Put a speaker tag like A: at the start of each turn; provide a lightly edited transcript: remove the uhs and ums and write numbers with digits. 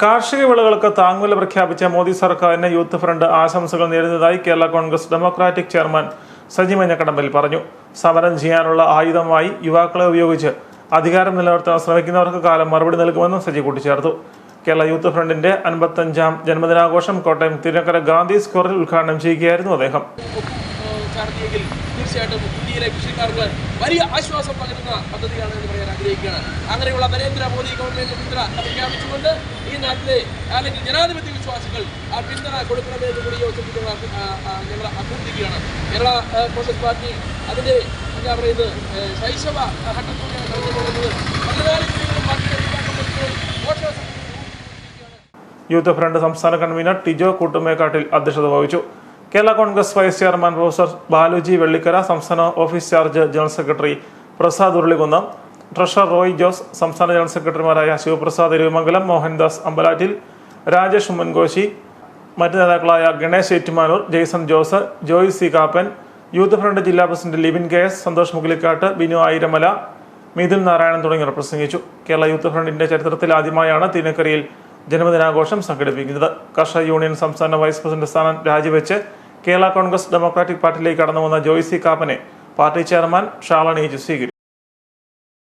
A: കാർഷിക വിളകൾക്ക് താങ്ങുവില പ്രഖ്യാപിച്ച മോദി സർക്കാരിന് യൂത്ത് ഫ്രണ്ട് ആശംസകൾ നേരുന്നതായി കേരള കോൺഗ്രസ് ഡെമോക്രാറ്റിക് ചെയർമാൻ സജി മഞ്ഞക്കടമ്പിൽ പറഞ്ഞു. സമരം ചെയ്യാനുള്ള ആയുധമായി യുവാക്കളെ ഉപയോഗിച്ച് അധികാരം നിലനിർത്താൻ ശ്രമിക്കുന്നവർക്ക് കാലം മറുപടി നൽകുമെന്നും സജി കൂട്ടിച്ചേർത്തു. കേരള യൂത്ത് ഫ്രണ്ടിന്റെ 55ാം ജന്മദിനാഘോഷം കോട്ടയം തിരുനക്കര ഗാന്ധി സ്ക്വയറിൽ ഉദ്ഘാടനം ചെയ്യുകയായിരുന്നു അദ്ദേഹം.
B: തീർച്ചയായിട്ടും ഇന്ത്യയിലെ കൃഷിക്കാർക്ക് വലിയ ആശ്വാസം പകരുന്ന പദ്ധതിയാണ് എന്ന് പറയാൻ ആഗ്രഹിക്കുകയാണ്. അങ്ങനെയുള്ള നരേന്ദ്രമോദി ഗവൺമെന്റ് പിന്തുണ പ്രഖ്യാപിച്ചുകൊണ്ട് ഈ നാട്ടിലെ അല്ലെങ്കിൽ ജനാധിപത്യ വിശ്വാസികൾ ആ പിന്തുണ കൊടുക്കണമെന്ന് കൂടി ഞങ്ങൾ അഭ്യർത്ഥിക്കുകയാണ്. കേരള കോൺഗ്രസ് പാർട്ടി അതിന്റെ എന്താ പറയുന്നത് ശൈശവ ഘട്ടത്തിലൂടെയാണ് കടന്നുപോകുന്നത്. 14 ജില്ലകളും പാർട്ടിയുടെ
A: യൂത്ത് ഫ്രണ്ട് സംസ്ഥാന കൺവീനർ ടിജോ കൂട്ടുമേക്കാട്ടിൽ അധ്യക്ഷത വഹിച്ചു. Kerala Congress vice chairman professor Baluji Vellikkara, സംസ്ഥാന office charge general secretary Prasad Urulikunnam, treasurer Roy Jose, സംസ്ഥാന ജനറൽ സെക്രട്ടറിമാരായ ശിവപ്രസാദ് ഇരുമംഗലം, മോഹൻദാസ് അമ്പലാറ്റിൽ, രാജേഷ് ഉമ്മൻകോശി, മറ്റ് നേതാക്കളായ Ganesh Ettumanoor, Jaison Jose, Joy C Kappan, youth front ജില്ലാ പ്രസിഡന്റ് ലിബിൻ KS, സന്തോഷ് മുഗലിക്കാട്ട്, ബിനു ആയിരമല, മിഥുൻ നാരായണൻ തുടങ്ങിയവർ പ്രസംഗിച്ചു. കേരള യൂത്ത് ഫ്രണ്ടിന്റെ ചരിത്രത്തിൽ ആദ്യമായാണ് തിരുനക്കരയിൽ ജന്മദിനാഘോഷം സംഘടിപ്പിക്കുന്നത്. കർഷക യൂണിയൻ സംസ്ഥാന വൈസ് പ്രസിഡന്റ് സ്ഥാനം രാജിവെച്ച് കേരള കോൺഗ്രസ് ഡെമോക്രാറ്റിക് പാർട്ടിയിലേക്ക് കടന്നുവന്ന ജോയ് സി കാപ്പനെ പാർട്ടി ചെയർമാൻ ഷാളണിയിച്ച് സ്വീകരിച്ചു.